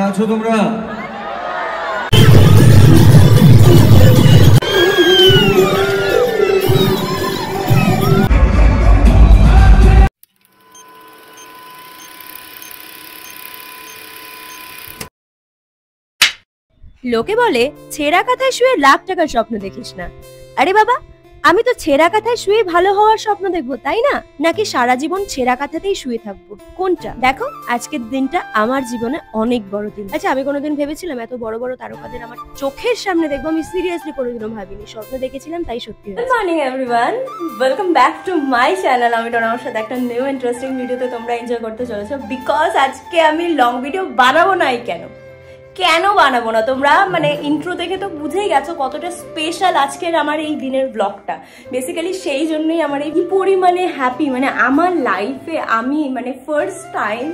আছো তোমরা? লোকে বলে ছেঁড়া কাঁথায় শুয়ে লাখ টাকার স্বপ্ন দেখিস না। আরে বাবা, আমি তো ছেঁড়া কাঁথায় শুয়ে ভালো হওয়ার স্বপ্ন দেখবো, তাই না? নাকি সারা জীবন ছেঁড়া কাঁথাতেই শুয়ে থাকবো, কোনটা? দেখো, আজকের দিনটা আমার জীবনে অনেক বড় দিন। আচ্ছা, আমি কোনোদিন ভেবেছিলাম এত বড় বড় তারকাদের আমার চোখের সামনে দেখবো? আমি সিরিয়াসলি কোনোদিনও ভাবিনি। স্বপ্ন দেখেছিলাম, তাই সত্যি হয়েছে। Good morning everyone, welcome back to my channel. আমি ডোনার সাথে একটা নিউ ইন্টারেস্টিং ভিডিওতে তোমরা এনজয় করতে চলেছো। বিকজ আজকে আমি লং ভিডিও বানাবো নাই। কেন বানাবো না? তোমরা মানে ইন্ট্রো দেখে তো বুঝেই গেছো কতটা স্পেশাল আজকের আমার এই দিনের ব্লগটা। বেসিক্যালি সেই জন্যই আমার এই পরিমাণে হ্যাপি, মানে আমার লাইফে আমি মানে ফার্স্ট টাইম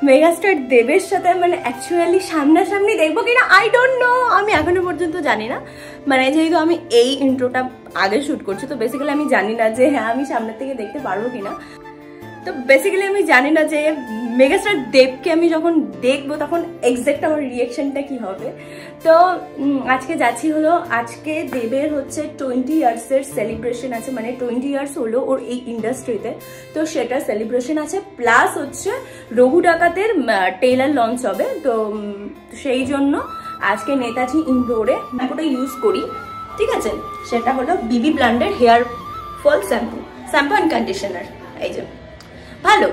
মেগাস্টার দেবের সাথে মানে অ্যাকচুয়ালি সামনাসামনি দেখবো কিনা আই ডোন্ট নো, আমি এখনো পর্যন্ত জানি না। মানে যেহেতু আমি এই ইন্ট্রোটা আগে শ্যুট করছি, তো বেসিক্যালি আমি জানি না যে হ্যাঁ আমি সামনের থেকে দেখতে পারবো কিনা। তো বেসিক্যালি আমি জানি না যে মেগাস্টার দেবকে আমি যখন দেখবো তখন এক্সাক্ট আমার রিয়েকশনটা কি হবে। তো আজকে যাচ্ছি হলো, আজকে দেবের হচ্ছে 20 ইয়ার্সের সেলিব্রেশন আছে, মানে 20 ইয়ার্স হলো ওর এই ইন্ডাস্ট্রিতে। তো সেটা সেলিব্রেশন আছে, প্লাস হচ্ছে রঘু ডাকাতের টেইলার লঞ্চ হবে। তো সেই জন্য আজকে নেতাজি ইনডোরে ওটা ইউজ করি, ঠিক আছে? সেটা হলো বিবি ব্লান্ডের hair fall shampoo and conditioner. এই যে ভালো,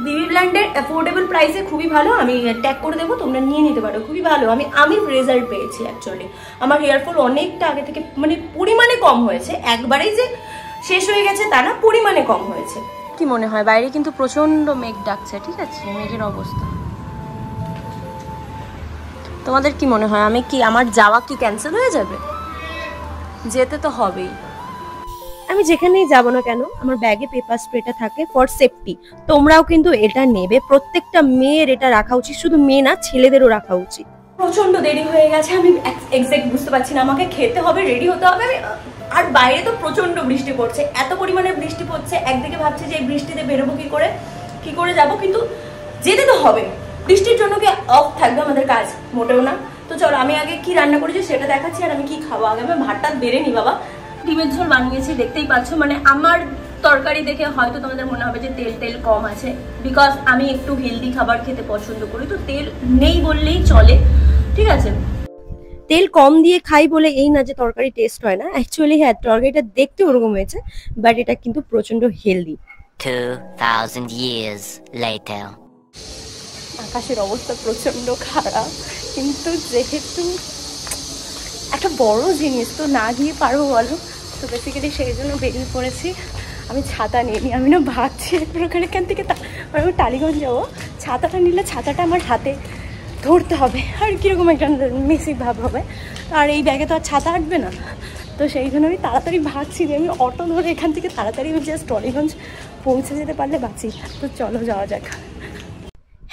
বিবি ব্ল্যান্ডের অ্যাফোর্ডেবল প্রাইসে খুবই ভালো। আমি ট্যাগ করে দেবো, তোমরা নিয়ে নিতে পারো, খুবই ভালো। আমি রেজাল্ট পেয়েছি অ্যাকচুয়ালি। আমার হেয়ার ফল অনেকটা আগে থেকে মানে পরিমাণে কম হয়েছে, একবারেই যে শেষ হয়ে গেছে তা না, পরিমাণে কম হয়েছে। কি মনে হয়? বাইরে কিন্তু প্রচন্ড মেঘ ডাকছে, ঠিক আছে? মেঘের অবস্থা তোমাদের কি মনে হয়? আমার যাওয়া কি ক্যান্সেল হয়ে যাবে? যেতে তো হবেই। আমি যেখানেই যাব না কেন আমার ব্যাগে পেপার স্প্রেটা থাকে ফর সেফটি। তোমরাও কিন্তু এটা নেবে, প্রত্যেকটা মেয়ের এটা রাখা উচিত, শুধু মেয়ে না ছেলেদেরও রাখা উচিত। প্রচন্ড দেরি হয়ে গেছে, আমি এক্সাক্ট বুঝতে পারছি না, আমাকে খেতে হবে, রেডি হতে হবে। আর বাইরে তো প্রচন্ড বৃষ্টি পড়ছে, এত পরিমাণে বৃষ্টি পড়ছে। একদিকে ভাবছি যে এই বৃষ্টিতে বেরোবো কি করে যাবো, কিন্তু যেতে তো হবে। বৃষ্টির জন্য কি অফ থাকবে আমাদের কাজ? মোটেও না। তো চলো, আমি আগে কি রান্না করেছি সেটা দেখাচ্ছি, আর আমি কি খাবো। আগে আমি ভাতটা বেড়ে নি বাবা। ডিমের ঝোল বানিয়েছি, দেখতেই পাচ্ছ। মানে আমার তরকারি দেখে হয়তো তোমাদের মনে হবে যে তেল কম আছে, বিকজ আমি একটু হেলদি খাবার খেতে পছন্দ করি। তো তেল নেই বললেই চলে, ঠিক আছে? তেল কম দিয়ে খাই বলে এই না যে তরকারি টেস্ট হয় না। অ্যাকচুয়ালি হ্যাঁ, তরকারিটা দেখতে ওরকম হয়েছে, বাট এটা কিন্তু প্রচন্ড হেলদি। 2000 years later. আকাশের অবস্থা প্রচন্ড খারাপ, কিন্তু যেহেতু একটা বড় জিনিস তো না গিয়ে পারবো বলো, তো বেসিক্যালি সেই জন্য বেরিয়ে পড়েছি। আমি ছাতা নিয়ে নিই। আমি না ভাবছি ওখানে এখান থেকে আমি টালিগঞ্জ যাবো, ছাতাটা নিলে ছাতাটা আমার হাতে ধরতে হবে, আর কীরকম একটা মেসি ভাব হবে, আর এই ব্যাগে তো আর ছাতা আটবে না। তো সেই জন্য আমি তাড়াতাড়ি ভাবছি যে আমি অটো ধরে এখান থেকে তাড়াতাড়ি আমি জাস্ট টালিগঞ্জ পৌঁছে যেতে পারলে বাঁচি। তো চলো যাওয়া যাক।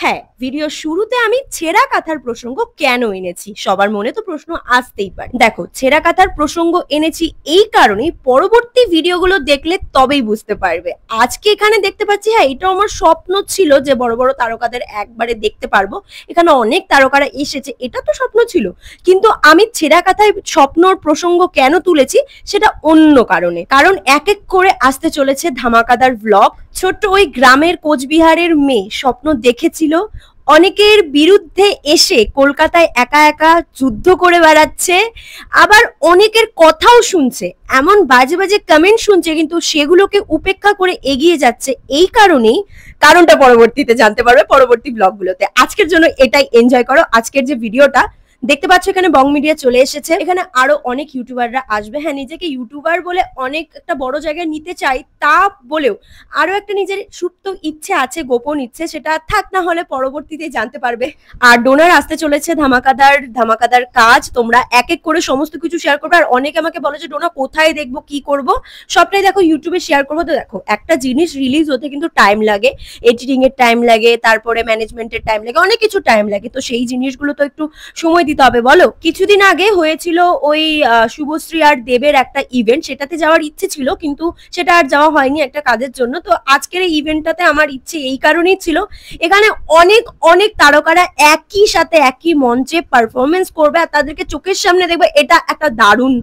হ্যাঁ, ভিডিও শুরুতে আমি ছেঁড়া কাঁথার প্রসঙ্গ কেন এনেছি সবার মনে তো প্রশ্ন আসতেই পারে। দেখো, ছেঁড়া কাঁথার প্রসঙ্গ এনেছি এই কারণেই, পরবর্তী ভিডিওগুলো দেখলে তবেই বুঝতে পারবে। আজকে এখানে দেখতে পাচ্ছি, হ্যাঁ এটা আমার স্বপ্ন ছিল যে বড় বড় তারকাদের একবারে দেখতে পারবো। এখানে অনেক তারকারা এসেছে, এটা তো স্বপ্ন ছিল। কিন্তু আমি ছেঁড়া কাঁথায় স্বপ্নর প্রসঙ্গ কেন তুলেছি সেটা অন্য কারণে। কারণ এক এক করে আসতে চলেছে ধামাকাদার ভ্লগ। ছোট্ট ওই গ্রামের কোচবিহারের মেয়ে স্বপ্ন দেখেছিল অনেকের বিরুদ্ধে এসে কলকাতায় একা একা যুদ্ধ করে বেড়াচ্ছে, আবার অনেকের কথাও শুনছে, এমন বাজে বাজে কমেন্ট শুনছে, কিন্তু সেগুলোকে উপেক্ষা করে এগিয়ে যাচ্ছে। এই কারণেই, কারণটা পরবর্তীতে জানতে পারবে পরবর্তী ব্লগগুলোতে। আজকের জন্য এটাই এনজয় করো। আজকের যে ভিডিওটা দেখতে পাচ্ছ, এখানে বং মিডিয়া চলে এসেছে, এখানে আরো অনেক ইউটিউবাররা আসবে। হ্যাঁ, নিজেকে ইউটিউবার বলে অনেক একটা বড় জায়গায় নিতে চাই, তা বলেও আরো একটা নিজের সুপ্ত ইচ্ছে আছে, গোপন ইচ্ছে, সেটা থাক, না হলে পরবর্তীতে জানতে পারবে। আর ডোনার আসতে চলেছে ধামাকাদার কাজ। তোমরা এক এক করে সমস্ত কিছু শেয়ার করবে। আর অনেকে আমাকে বলে যে ডোনা কোথায় দেখবো, কি করব, সবটাই দেখো ইউটিউবে শেয়ার করবো। তো দেখো, একটা জিনিস রিলিজ হতে কিন্তু টাইম লাগে, এডিটিং এর টাইম লাগে, তারপরে ম্যানেজমেন্টের টাইম লাগে, অনেক কিছু টাইম লাগে। তো সেই জিনিসগুলো তো একটু সময় দিতে হবে বলো? কিছুদিন আগে হয়েছিল ওই শুভশ্রী আর দেবের একটা ইভেন্ট, সেটাতে যাওয়ার ইচ্ছে ছিল কিন্তু সেটা আর যাওয়া হয়নি একটা কাজের জন্য। তো আজকের এই ইভেন্টটাতে আমার ইচ্ছে এই কারণেই ছিল, এখানে অনেক অনেক তারকারা একই সাথে একই মঞ্চে পারফরমেন্স করবে আর তাদেরকে চোখের সামনে দেখবে, এটা একটা দারুণ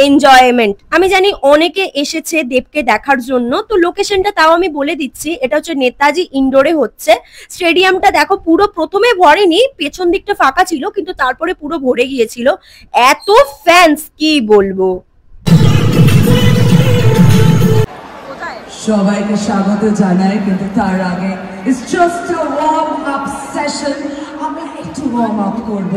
এনজয়মেন্ট। আমি জানি অনেকে এসেছে দেবকে দেখার জন্য, তো লোকেশনটা তাও আমি বলে দিচ্ছি, এটা হচ্ছে নেতাজি ইনডোরে হচ্ছে। স্টেডিয়ামটা দেখো পুরো প্রথমে ভরেনি, পেছন দিকটা ফাঁকা ছিল কিন্তু তারপরে পুরো ভরে গিয়েছিল, এত ফ্যান্স কি বলবো। সবাইকে স্বাগত জানাই, কিন্তু তার আগে it's just a warm up session. আমি একটু ওয়ার্ম আপ করব।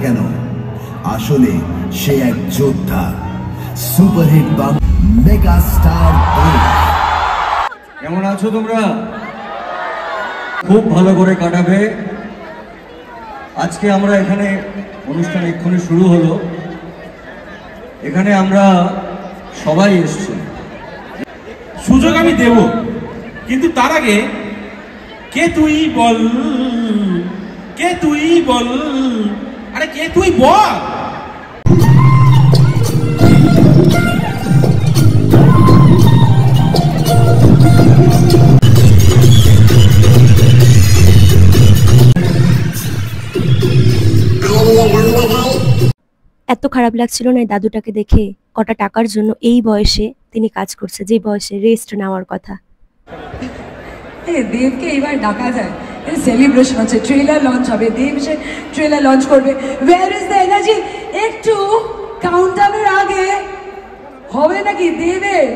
কেন আসলে সে এক যোদ্ধা, সুপারহিট মেগা স্টার। কেমন আছো তোমরা? খুব ভালো করে কাটাবে। আজকে আমরা এখানে অনুষ্ঠান এক্ষুনি শুরু হলো, এখানে আমরা সবাই এসেছি। সুযোগ আমি দেব, কিন্তু তার আগে কে তুই বল, কে তুই বল, আরে কে তুই বল। এত খারাপ লাগছিল না দাদুটাকে দেখে, কটা টাকার জন্য এই বয়সে তিনি কাজ করছে, যে বয়সে রেস্ট নেওয়ার কথা। দেবকে এবার ডাকা যায়, সেলিব্রেশন হচ্ছে, ট্রেলার লঞ্চ হবে, দেব এসে ট্রেলার লঞ্চ করবে। Where is the energy? একটু কাউন্টডাউনের আগে হবে নাকি দেবের?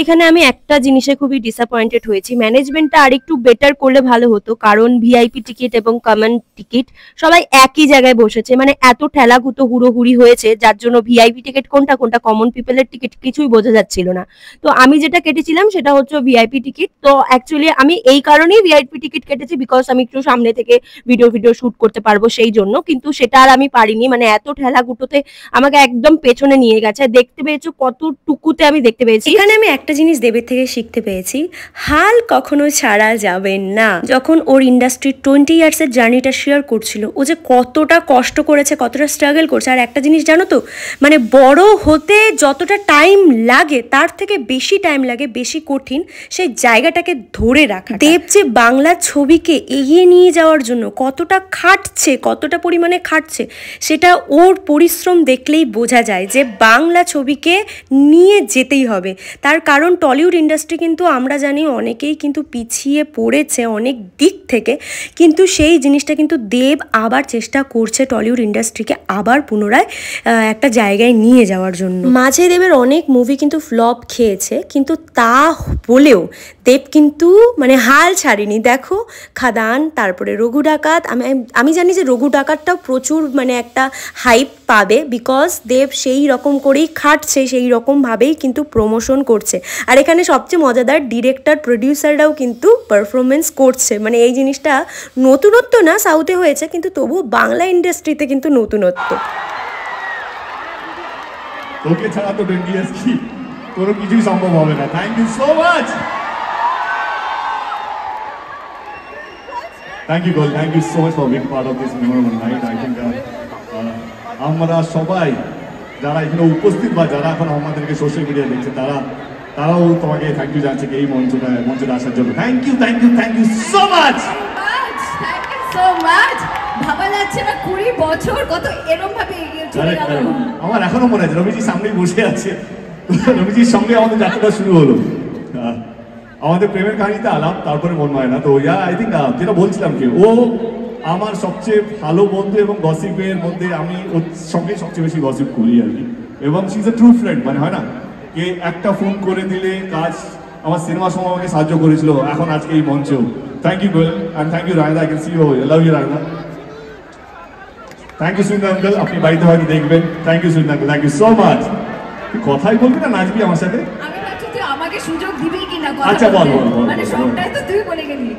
এখানে আমি একটা জিনিসে খুবই ডিসঅ্যাপয়েন্টেড হয়েছি, ম্যানেজমেন্টটা আরেকটু বেটার করলে ভালো হতো। কারণ ভিআইপি টিকিট এবং কমন টিকিট সবাই একই জায়গায় বসেছে, মানে এত ঠেলাগুতো হুড়োহুড়ি হয়েছে যার জন্য ভিআইপি টিকিট কোনটা কোনটা কমন পিপলের টিকিট কিছুই বোঝা যাচ্ছিল না। তো আমি যেটা কেটেছিলাম সেটা হচ্ছে ভিআইপি টিকিট। তো অ্যাকচুয়ালি আমি এই কারণেই ভিআইপি টিকিট কেটেছি, বিকজ আমি একটু সামনে থেকে ভিডিও শুট করতে পারবো সেই জন্য, কিন্তু সেটা আর আমি পারিনি, মানে এত ঠেলাগুটোতে আমাকে একদম পেছনে নিয়ে গেছে। দেখতে পেয়েছো কতটুকুতে আমি দেখতে পেয়েছি। এখানে আমি একটা জিনিস দেবের থেকে শিখতে পেয়েছি, হাল কখনো ছাড়া যাবে না। যখন ওর ইন্ডাস্ট্রির 20 ইয়ার্সের জার্নিটা শেয়ার করছিল, ও যে কতটা কষ্ট করেছে, কতটা স্ট্রাগল করছে। আর একটা জিনিস জানো তো, মানে বড় হতে যতটা টাইম লাগে তার থেকে বেশি টাইম লাগে, বেশি কঠিন সেই জায়গাটাকে ধরে রাখা। দেব যে বাংলা ছবিকে এগিয়ে নিয়ে যাওয়ার জন্য কতটা খাটছে, কতটা পরিমাণে খাটছে, সেটা ওর পরিশ্রম দেখলেই বোঝা যায় যে বাংলা ছবিকে নিয়ে যেতেই হবে। তার কারণ টলিউড ইন্ডাস্ট্রি কিন্তু আমরা জানি অনেকেই কিন্তু পিছিয়ে পড়েছে অনেক দিক থেকে, কিন্তু সেই জিনিসটা কিন্তু দেব আবার চেষ্টা করছে টলিউড ইন্ডাস্ট্রিকে আবার পুনরায় একটা জায়গায় নিয়ে যাওয়ার জন্য। মাঝে দেবের অনেক মুভি কিন্তু ফ্লপ খেয়েছে, কিন্তু তা বলেও দেব কিন্তু মানে হাল ছাড়েনি। দেখো খাদান, তারপরে রঘু ডাকাত। আমি জানি যে রঘু ডাকাতটাও প্রচুর মানে একটা হাইপ পাবে, বিকজ দেব সেই রকম করেই খাটছে, সেই রকমভাবেই কিন্তু প্রমোশন করছে। আর এখানে সবচেয়ে মজাদার, ডিরেক্টর প্রডিউসাররাও কিন্তু পারফরমেন্স করছে। মানে এই জিনিসটা নতুনত্ব না, সাউথে হয়েছে কিন্তু তবুও বাংলা ইন্ডাস্ট্রিতে কিন্তু নতুনত্ব। তোকে ছাড়া তো 20 ইয়ার্স কি কোনো কিছুই সম্ভব হবে না। Thank you so much, thank you girl, thank you so much for being part of this memorable night. I think আমরা সবাই যারা এখানে উপস্থিত বা যারা এখন আমাদেরকে সোশ্যাল মিডিয়া দেখছে তারাও তোমাকে থ্যাংক ইউ জানছে এই মঞ্চে আসার জন্য। Thank you, thank you, thank you so much, thank you so much. ভাবা যাচ্ছে না 20 বছর কত এরকম ভাবে চলে গেল। আমার এখনো মনে আছে রবিজি সামনেই বসে আছে, রবিজির সঙ্গে আমাদের যাত্রাটা শুরু হলো। আমাদের প্রেমের কাহিনীতে আলাপ, তারপরে মন হয় না। তো আই থিঙ্ক যেটা বলছিলাম কি, ও আমার সবচেয়ে ভালো বন্ধু এবং গসিপের মধ্যে আমি ওর সঙ্গে সবচেয়ে বেশি গসিপ করি আর কি। এবং she is a true friend, মানে হয় না কে একটা ফোন করে দিলে কাজ। আমার সিনেমার সময় আমাকে সাহায্য করেছিল, এখন আজকে এই মঞ্চেও Thank you, Gul, and thank you, Raina. I can see you over here. I love you, Raina. Thank you, Sunil uncle. আপনি বাড়িতে হয়তো দেখবেন। Thank you, Sunil uncle. Thank you so much. তুই কথাই বলবি না নাচবি আমার সাথে? আমি ভাবছি তুই আমাকে সুযোগ দিবি কিনা কথা আচ্ছা বল বলতে। বল বল। মানে সবটাই তো তুই বলে গেলি।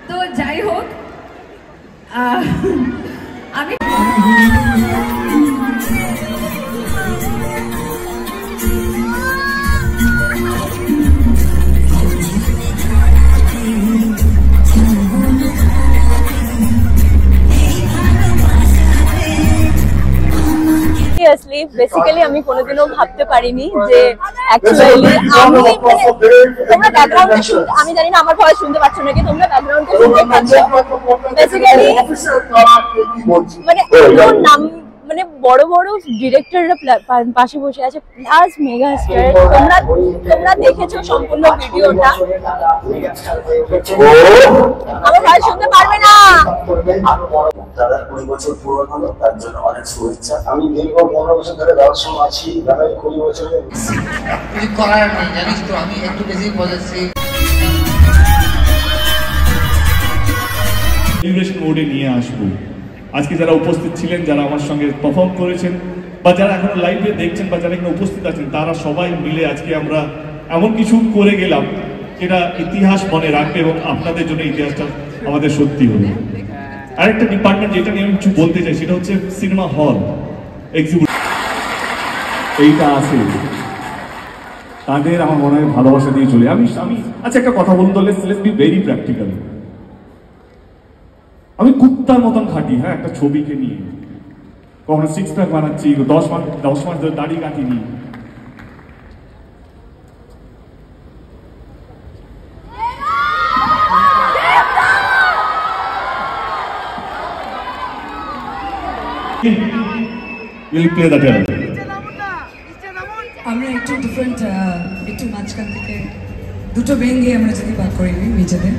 তো যাই হোক আমি সিরিয়াসলি বেসিক্যালি আমি কোনোদিনও ভাবতে পারিনি যে অ্যাকচুয়ালি আমি তোমরা ব্যাকগ্রাউন্ডে শুনতে, আমি জানি না আমার ভয়েস শুনতে পাচ্ছ নাকি, তোমরা ব্যাকগ্রাউন্ডে শুনতে পাচ্ছ বেসিক্যালি মানে এত নাম মানে বড় বড় ডিরেক্টররা পাশে বসে আছে প্লাস মেগা স্টার। তোমরা দেখেছো সম্পূর্ণ ভিডিওটা, আমার ভয়েস শুনতে পারবে না। দাদা 20 বছর পুরো হলো, তার জন্য অনেক শুভেচ্ছা। আমি দীর্ঘ 15 বছর ধরে ব্যবসার সঙ্গে আছি, দাদা 20 বছরে কিছু করার নেই, জানিস তো আমি একটু বেশি বলেছি। সেলিব্রেশন মোডে নিয়ে আসবো আজকে যারা উপস্থিত ছিলেন, যারা আমার সঙ্গে পারফর্ম করেছেন বা যারা এখনো লাইভে দেখছেন বা যারা এখানে উপস্থিত আছেন, তারা সবাই মিলে আজকে আমরা এমন কিছু করে গেলাম যেটা ইতিহাস মনে রাখবে এবং আপনাদের জন্য ইতিহাসটা আমাদের সত্যি হবে। আরেকটা ডিপার্টমেন্ট যেটা নিয়ে আমি কিছু বলতে চাই সেটা হচ্ছে সিনেমা হল এক্সিবিশন, এইটা আছে তাদের আমার মনে হয় ভালোবাসা দিয়ে চলে। আমি আচ্ছা একটা কথা বলুন তো, লেটস বি ভেরি প্র্যাকটিক্যাল। আমি কুত্তার মতন খাটি, হ্যাঁ, একটা ছবিকে নিয়ে কখনো 6 প্যাক বানাচ্ছি, 10 মাস ধরে দাড়ি কাটিনি। We'll play the trailer. আমরা একটু ডিফারেন্ট, একটু মাঝখান থেকে দুটো বেঙ্গে আমরা যদি ভাগ করে নিই নিজেদের।